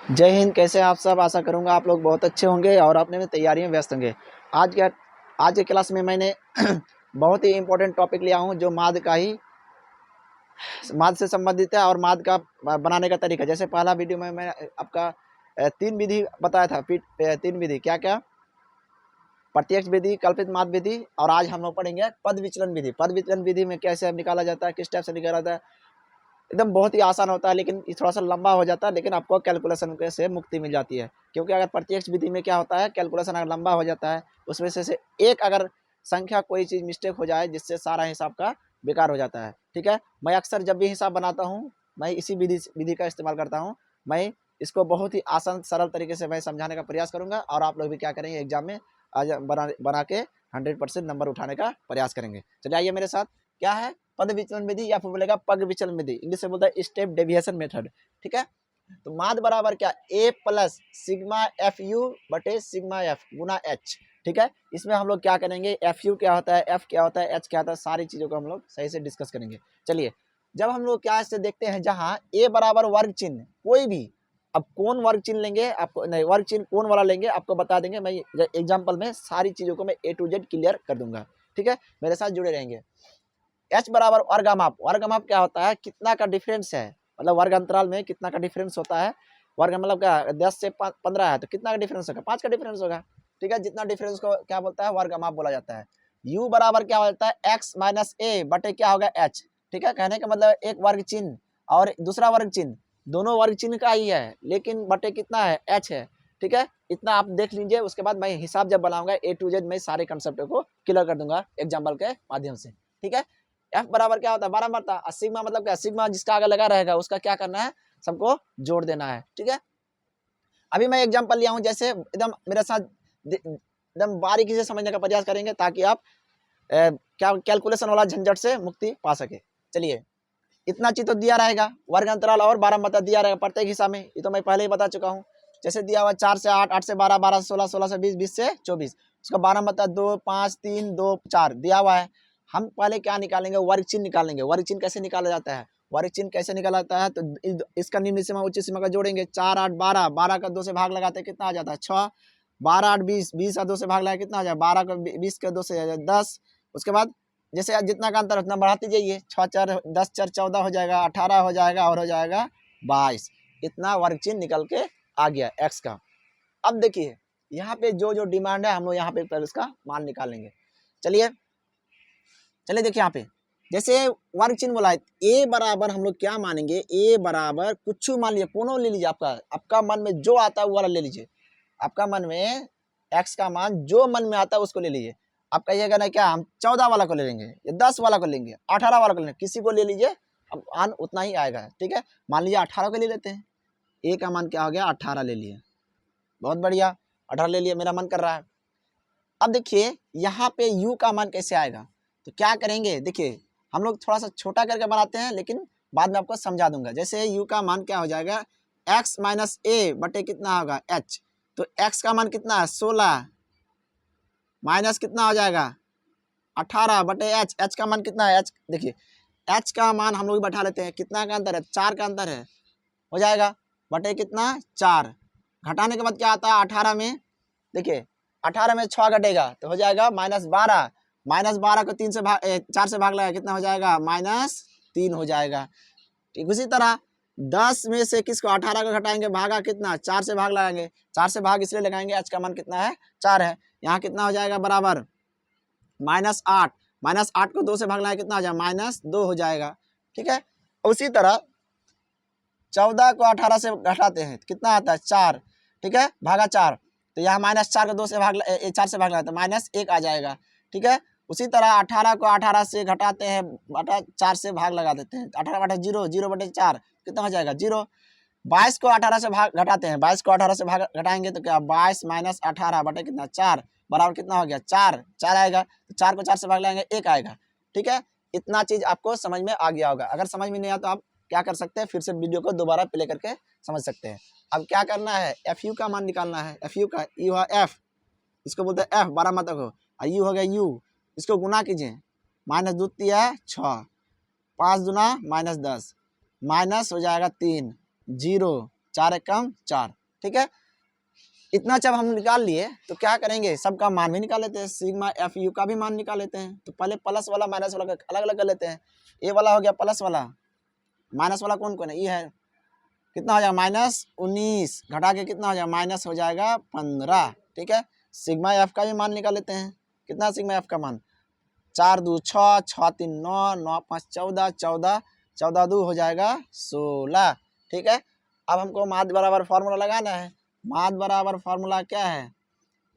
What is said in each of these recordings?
जय हिंद। कैसे हैं आप सब? आशा करूंगा आप लोग बहुत अच्छे होंगे और अपने में तैयारियों में व्यस्त होंगे। आज के क्लास में मैंने बहुत ही इम्पोर्टेंट टॉपिक लिया हूं जो माद से संबंधित है और माद का बनाने का तरीका। जैसे पहला वीडियो में मैं आपका तीन विधि बताया था। तीन विधि क्या क्या? प्रत्यक्ष विधि, कल्पित माद विधि, और आज हम लोग पढ़ेंगे पद विचलन विधि। पद विचलन विधि में कैसे निकाला जाता है, किस टाइप से निकाला जाता है। एकदम बहुत ही आसान होता है, लेकिन थोड़ा सा लंबा हो जाता है, लेकिन आपको कैलकुलेशन से मुक्ति मिल जाती है। क्योंकि अगर प्रत्यक्ष विधि में क्या होता है, कैलकुलेशन अगर लंबा हो जाता है, उसमें से एक अगर संख्या कोई चीज़ मिस्टेक हो जाए जिससे सारा हिसाब का बेकार हो जाता है। ठीक है, मैं अक्सर जब भी हिसाब बनाता हूँ मैं इसी विधि का इस्तेमाल करता हूँ। मैं इसको बहुत ही आसान सरल तरीके से मैं समझाने का प्रयास करूँगा और आप लोग भी क्या करेंगे, एग्जाम में आज बना के 100% नंबर उठाने का प्रयास करेंगे। चलिए आइए मेरे साथ। क्या है पद विचलन विधि, या फिर बोलेगा पग विचलन विधि, इंग्लिश में बोलता है स्टेप डेविएशन मेथड। ठीक है, तो माद बराबर क्या, ए प्लस सिग्मा एफ यू बटे सिग्मा एफ गुना एच। ठीक है, इसमें हम लोग क्या करेंगे, एफ यू क्या होता है, एफ क्या होता है, एच क्या होता है, सारी चीजों को हम लोग सही से डिस्कस करेंगे। चलिए, जब हम लोग क्या से देखते हैं, जहां ए बराबर वर्ग चिन्ह कोई भी, अब कौन वर्ग चिन्ह लेंगे आपको, नहीं वर्ग चिन्ह कौन वाला लेंगे आपको बता देंगे। मैं एग्जाम्पल में सारी चीजों को मैं ए टू जेड क्लियर कर दूंगा। ठीक है, मेरे साथ जुड़े रहेंगे। एच बराबर वर्गमाप। वर्गमाप क्या होता है, कितना का डिफरेंस है, मतलब वर्ग अंतराल में कितना का डिफरेंस होता है। वर्ग मतलब क्या, 10 से 15 है तो कितना का डिफरेंस होगा, 5 का डिफरेंस होगा। ठीक है, जितना डिफरेंस को क्या बोलता है, वर्गमाप बोला जाता है। यू बराबर क्या होता है, एक्स माइनस ए बटे क्या होगा, एच। ठीक है, कहने का मतलब एक वर्ग चिन्ह और दूसरा वर्ग चिन्ह, दोनों वर्ग चिन्ह का ही है, लेकिन बटे कितना है, एच है। ठीक है, इतना आप देख लीजिए। उसके बाद मैं हिसाब जब बनाऊंगा ए टू जेड में सारे कंसेप्ट को क्लियर कर दूंगा एग्जाम्पल के माध्यम से। ठीक है, एफ बराबर क्या होता है, बारंबारता, और सिग्मा मतलब क्या, सिग्मा जिसका आगे लगा रहेगा उसका क्या करना है, सबको जोड़ देना है। ठीक है, अभी मैं एग्जांपल लिया हूं, जैसे एकदम मेरे साथ एकदम बारीकी से समझने का प्रयास करेंगे ताकि आप क्या कैलकुलेशन वाला झंझट से मुक्ति पा सके। चलिए, इतना चीज तो दिया रहेगा, वर्ग अंतराल और बारंबारता दिया रहेगा प्रत्येक हिस्सा में, ये तो मैं पहले ही बता चुका हूँ। जैसे दिया हुआ 4 से 8, 8 से 12, 12 से 16, 16 से 20, 20 से 24, उसका बारंबारता 2, 5, 3, 2, 4 दिया हुआ है। हम पहले क्या निकालेंगे, वर्ग चिन्ह निकालेंगे। वर्ग चिन्ह कैसे निकाला जाता है, वर्ग चिन्ह कैसे निकाला जाता है, तो इसका निम्न सीमा उच्च सीमा का जोड़ेंगे। 4, 8, 12, 12 का 2 से भाग लगाते कितना आ जाता है, 6। 12, 8, 20, 20 का 2 से भाग लगा कितना आ जाए, 12 का 20 का 2 से 10। उसके बाद जैसे जितना का अंतर उतना बढ़ाते जाइए, 6 4 10 4 14 हो जाएगा, 18 हो जाएगा और हो जाएगा 22। इतना वर्ग चिन्ह निकल के आ गया एक्स का। अब देखिए यहाँ पे जो जो डिमांड है हम लोग यहाँ पे पहले उसका मान निकालेंगे। चलिए चलिए देखिए यहाँ पे जैसे वर्ग चिन्ह बोला है, ए बराबर हम लोग क्या मानेंगे, ए बराबर कुछ मान लीजिए, कोनो ले लीजिए, आपका मन में जो आता है वो वाला ले लीजिए। आपका मन में एक्स का मान जो मन में आता है उसको ले लीजिए। आप कहिएगा ना क्या, हम 14 वाला को ले लेंगे या 10 वाला को लेंगे, 18 वाला को लेंगे, किसी को ले लीजिए, अब मान उतना ही आएगा। ठीक है, मान लीजिए 18 को ले लेते हैं। ए का मान क्या हो गया, 18 ले लिए, बहुत बढ़िया, 18 ले लिए, मेरा मन कर रहा है। अब देखिए यहाँ पे यू का मान कैसे आएगा, तो क्या करेंगे, देखिए हम लोग थोड़ा सा छोटा करके बनाते हैं, लेकिन बाद में आपको समझा दूंगा। जैसे यू का मान क्या हो जाएगा, एक्स माइनस ए बटे कितना होगा, एच। तो एक्स का मान कितना है, 16, माइनस कितना हो जाएगा, 18 बटे एच। एच का मान कितना है, एच देखिए, एच का मान हम लोग बैठा लेते हैं, कितना का अंतर है, 4 का अंतर है, हो जाएगा बटे कितना, 4। घटाने के बाद क्या आता है, 18 में देखिए, 18 में 6 घटेगा तो हो जाएगा -12। -12 को 3 से भाग 4 से भाग लगाया कितना हो जाएगा, -3 हो जाएगा। ठीक, उसी तरह 10 में से किसको, 18 को घटाएंगे, भागा कितना, 4 से भाग लगाएंगे, 4 से भाग इसलिए लगाएंगे, एच का मान कितना है, 4 है। यहाँ कितना हो जाएगा, बराबर -8। -8 को 2 से भाग लगाए कितना हो जाएगा, -2 हो जाएगा। ठीक है, उसी तरह 14 को 18 से घटाते हैं कितना आता है, 4। ठीक है, भागा 4, तो यहाँ -4 को 2 से भाग 4 से भाग लगाते हैं, -1 आ जाएगा। ठीक है, उसी तरह 18 को 18 से घटाते हैं, बटा 4 से भाग लगा देते हैं, 18 बटा 0, 0 बटे 4 कितना हो जाएगा, 0। 22 को 18 से भाग घटाते हैं, 22 को 18 से भाग घटाएंगे तो क्या, 22 - 18 बटे कितना, 4, बराबर कितना हो गया, 4 4 आएगा। तो 4 को 4 से भाग लगाएंगे, 1 आएगा। ठीक है, इतना चीज आपको समझ में आ गया होगा। अगर समझ में नहीं आया तो आप क्या कर सकते हैं, फिर से वीडियो को दोबारा प्ले करके समझ सकते हैं। अब क्या करना है, एफ यू का मान निकालना है। एफ यू का यू है एफ, इसको बोलते हैं एफ, 12 मात्रक हो, और यू हो गया यू, इसको गुना कीजिए, -2 तिया 6, 5 दूना -10, माइनस हो जाएगा 3, 0, 4 एकम 4, ठीक है। इतना जब हम निकाल लिए तो क्या करेंगे, सबका मान भी निकाल लेते हैं, सिग्मा एफ यू का भी मान निकाल लेते हैं। तो पहले प्लस वाला माइनस वाला अलग अलग कर लेते हैं। ए वाला हो गया प्लस वाला, माइनस वाला कौन कौन है, ये है, कितना हो जाएगा -19, घटा के कितना हो जाएगा माइनस हो जाएगा 15, ठीक है। सिग्मा एफ का भी मान निकाल लेते हैं, कितना सिग्मा एफ का मान, 4 2 6, 6 3 9, 9 5 14, 14 14 2 हो जाएगा 16, ठीक है। अब हमको माद बराबर फार्मूला लगाना है। माद बराबर फार्मूला क्या है,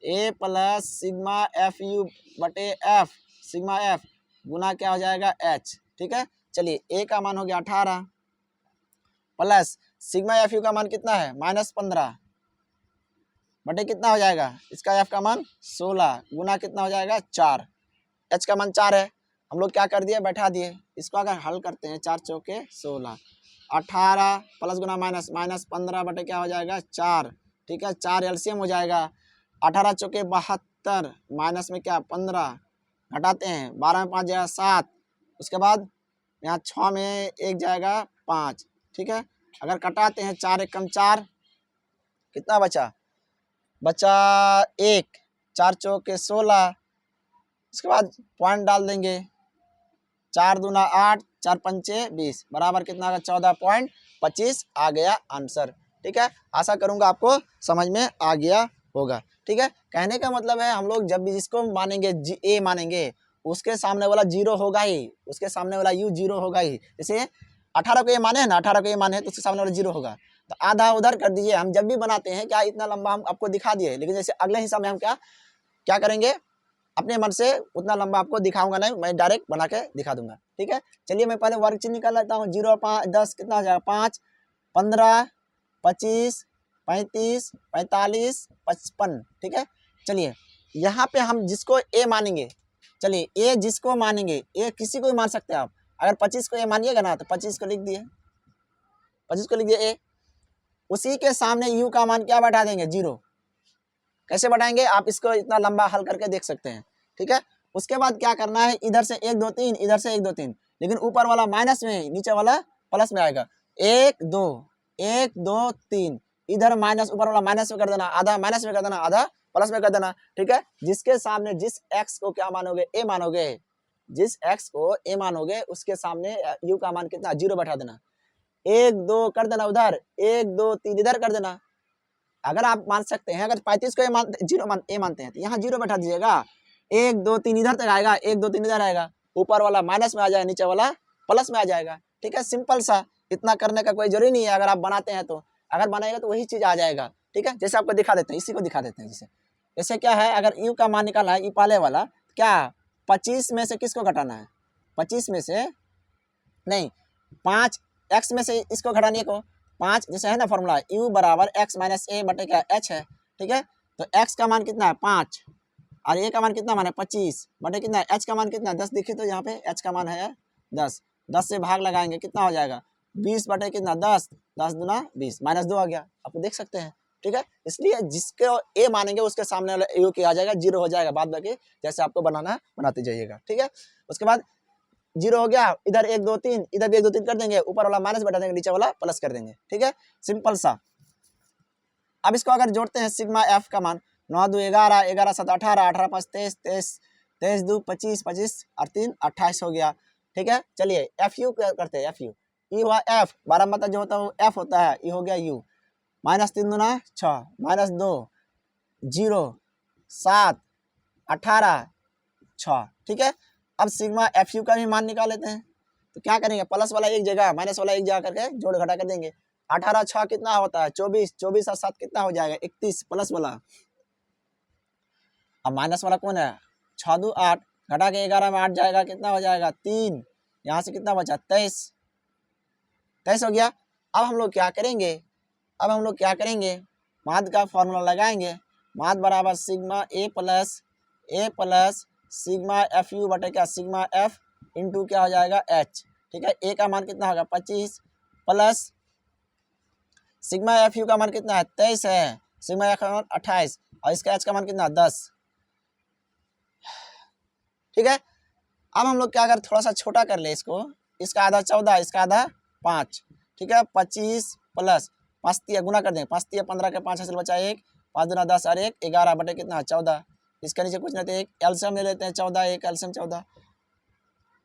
ए प्लस सिग्मा एफ यू बटे एफ, सिग्मा एफ गुना क्या हो जाएगा एच, ठीक है। चलिए ए का मान हो गया 18 प्लस सिग्मा एफ यू का मान कितना है -15 बटे कितना हो जाएगा इसका एफ का मान 16 गुना कितना हो जाएगा 4, एच का मान 4 है, हम लोग क्या कर दिए बैठा दिए। इसको अगर हल करते हैं 4 चौके 16, 18 प्लस गुना माइनस, -15 बटे क्या हो जाएगा 4, ठीक है। 4 एलसीएम हो जाएगा, 18 चौके 72 माइनस में क्या 15, घटाते हैं 12 में 5 जाएगा 7, उसके बाद यहाँ 6 में 1 जाएगा 5, ठीक है। अगर कटाते हैं 4 एकम 4, कितना बचा 1, 4 चौके 16, उसके बाद पॉइंट डाल देंगे, 4 दूना 8, 4 पंचे 20 बराबर कितना आ गया 14.25 आ गया आंसर, ठीक है। आशा करूंगा आपको समझ में आ गया होगा, ठीक है। कहने का मतलब है हम लोग जब भी जिसको मानेंगे ए मानेंगे उसके सामने वाला 0 होगा ही, उसके सामने वाला यू 0 होगा ही। जैसे 18 को ये माने है ना, 18 को ये माने है तो उसके सामने वाला 0 होगा, तो आधा उधर कर दीजिए। हम जब भी बनाते हैं क्या इतना लंबा हम आपको दिखा दिए, लेकिन जैसे अगले हिसाब में हम क्या करेंगे, अपने मन से उतना लंबा आपको दिखाऊंगा नहीं, मैं डायरेक्ट बना के दिखा दूंगा, ठीक है। चलिए मैं पहले वर्ग चिन्ह निकाल लेता हूँ, 0 5 10 कितना हो जाएगा 5 15 25 35 45 55, ठीक है। चलिए यहाँ पे हम जिसको ए मानेंगे, चलिए ए जिसको मानेंगे, ए किसी को भी मान सकते हैं आप, अगर 25 को ए मानिएगा ना तो 25 को लिख दिए, 25 को लिख दिए ए, उसी के सामने यू का मान क्या बैठा देंगे 0, कैसे बढ़ाएंगे आप इसको इतना लंबा हल करके देख सकते हैं, ठीक है। उसके बाद क्या करना है, इधर से 1 2 3, इधर से 1 2 3, लेकिन ऊपर वाला माइनस में नीचे वाला प्लस में आएगा, 1 2 1 2 3, इधर माइनस ऊपर वाला माइनस में कर देना, आधा माइनस में कर देना, आधा प्लस में कर देना, ठीक है। जिसके सामने जिस एक्स को क्या मानोगे ए मानोगे, जिस एक्स को ए मानोगे उसके सामने यू का मान कितना 0 बैठा देना, 1 2 कर देना उधर, 1 2 3 इधर कर देना। अगर आप मान सकते हैं, अगर 35 को ए मानते हैं तो यहाँ 0 बैठा दीजिएगा, 1 2 3 इधर तक आएगा, 1 2 3 इधर आएगा, ऊपर वाला माइनस में आ जाएगा, नीचे वाला प्लस में आ जाएगा, ठीक है। सिंपल सा, इतना करने का कोई जरूरी नहीं है, अगर आप बनाते हैं तो, अगर बनाएगा तो वही चीज आ जाएगा, ठीक है। जैसे आपको दिखा देते हैं, इसी को दिखा देते हैं, जैसे क्या है, अगर यू का मान निकालना है, ये पहले वाला क्या 25 में से किसको घटाना है, 25 में से नहीं 5 एक्स में से इसको घटाने को 5, जैसे है ना फॉर्मूला u बराबर x माइनस ए बटे क्या h है, ठीक है। तो x का मान कितना है 5 और a का मान कितना मान है 25 बटे कितना है h का मान कितना है 10, देखिए तो यहाँ पे h का मान है 10, 10 से भाग लगाएंगे कितना हो जाएगा 20 बटे कितना 10, 10 दूना 20 -2 आ गया, आप देख सकते हैं, ठीक है। इसलिए जिसको a मानेंगे उसके सामने वाला u के आ जाएगा, 0 हो जाएगा, बाद बाकी जैसे आपको बनाना है बनाते जाइएगा, ठीक है। उसके बाद 0 हो गया, इधर 1 2 3, इधर भी 1 2 3 कर देंगे, ऊपर वाला माइनस बैठा देंगे, नीचे वाला प्लस कर देंगे, ठीक है। सिंपल सा। अब इसको अगर जोड़ते हैं सिग्मा एफ का मान 9 2 11, 11 7 18, 18 5 23, 23 23 2 25, 25 और 3 28 हो गया, ठीक है। चलिए एफ यू करते हैं, एफ यू ई हुआ एफ, 12 मतलब जो होता है वो एफ होता है, ई हो गया यू, -3 दूना 6, -2 0 7 18 6, ठीक है। अब सिग्मा एफ यू का भी मान निकाल लेते हैं, तो क्या करेंगे प्लस वाला एक जगह माइनस वाला एक जगह करके जोड़ घटा कर देंगे, 18 6 कितना होता है 24, 24 और 7 कितना हो जाएगा 31 प्लस वाला, अब माइनस वाला कौन है 6 2 8, घटा के 11 में 8 जाएगा, कितना हो जाएगा 3, यहाँ से कितना बचा 23 हो गया। अब हम लोग क्या करेंगे, अब हम लोग क्या करेंगे, माद का फॉर्मूला लगाएंगे, माद बराबर sigma A plus sigma F you बटे क्या सिग्मा एफ इंटू क्या हो जाएगा एच, ठीक है। ए का मान कितना होगा 25 प्लस सिग्मा एफ यू का मान कितना है 23 है, सिग्मा एफ का मान 28 और इसका एच का मान कितना 10, ठीक है। अब हम लोग क्या अगर थोड़ा सा छोटा कर ले इसको, इसका आधा 14, इसका आधा 5, ठीक है। 25 प्लस 5 तिया गुना कर देंगे, 5 तिया 15 के 5 हासिल बचा 1, 5 दूना 10 और 1 11 बटे कितना 14। इसके नीचे कुछ नहीं तो एक एल्सियम ले लेते हैं 14, एक एल्सियम 14।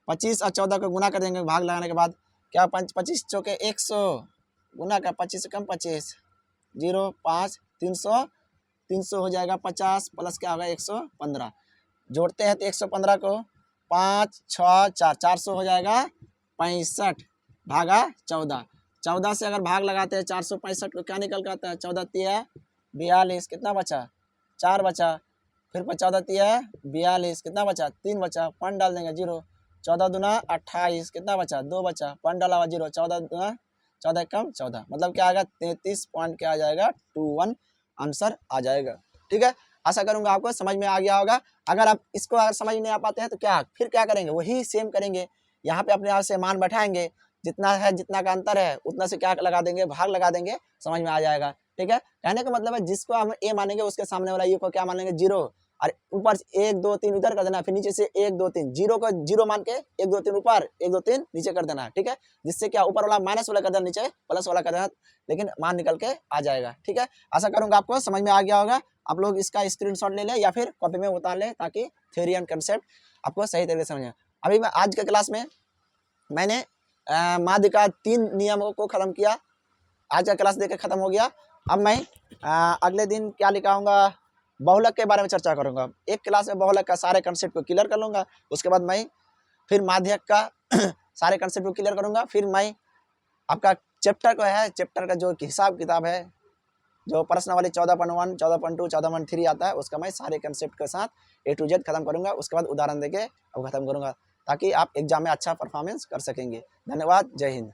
25 और 14 को गुना कर देंगे भाग लगाने के बाद, क्या 25 चौके 100 गुना का 25 से कम 25 0 5 300 300 हो जाएगा 50 प्लस क्या होगा 115। जोड़ते हैं तो 115 को 5 6 4 400 हो जाएगा 65 भागा 14। 14 से अगर भाग लगाते हैं 465 को क्या निकल कर आता है 14 तिया 42, कितना बचा 4 बचा, फिर 14 तिया 42, कितना बचा 3 बचा, 5 डाल देंगे 0, 14 दूना 28, कितना बचा 2 बचा, 5 डाला हुआ 0, 14 दूना 14 कम 14, मतलब क्या आएगा 33 पॉइंट क्या आ जाएगा 21 आंसर आ जाएगा। ठीक है, आशा करूंगा आपको समझ में आ गया होगा। अगर आप इसको अगर समझ नहीं आ पाते हैं तो क्या करेंगे, वही सेम करेंगे। यहाँ पे अपने आप से मान बैठाएंगे, जितना है जितना का अंतर है उतना से क्या लगा देंगे भाग लगा देंगे, समझ में आ जाएगा। ठीक है, कहने का मतलब है जिसको हम ए मानेंगे उसके सामने वाला यू को क्या मानेंगे 0, और ऊपर 1 2 3 उधर कर देना, फिर नीचे से 1 2 3 0 को 0 मान के 1 2 3 ऊपर 1 2 3 नीचे कर देना। ठीक है, जिससे क्या ऊपर वाला माइनस वाला कर देना, नीचे प्लस वाला कर देना, लेकिन मान निकल के आ जाएगा। ठीक है, आशा करूंगा आपको समझ में आ गया होगा। आप लोग इसका स्क्रीनशॉट ले लें या फिर कॉपी में उतार लें ताकि थ्योरी एंड कंसेप्ट आपको सही तरीके से समझ। अभी मैं आज के क्लास में मैंने माध्य का 3 नियमों को खत्म किया। आज का क्लास देकर खत्म हो गया। अब मैं अगले दिन क्या लिखाऊंगा, बहुलक के बारे में चर्चा करूंगा। एक क्लास में बहुलक का सारे कंसेप्ट को क्लियर कर लूंगा, उसके बाद मैं फिर माध्यक का सारे कंसेप्ट को क्लियर करूंगा। फिर मैं आपका चैप्टर को है, चैप्टर का जो हिसाब किताब है, जो प्रश्नावली 14.1 14.2 14.3 आता है, उसका मैं सारे कंसेप्ट के साथ A to Z खत्म करूंगा। उसके बाद उदाहरण देके अब खत्म करूंगा ताकि आप एग्जाम में अच्छा परफॉर्मेंस कर सकेंगे। धन्यवाद, जय हिंद।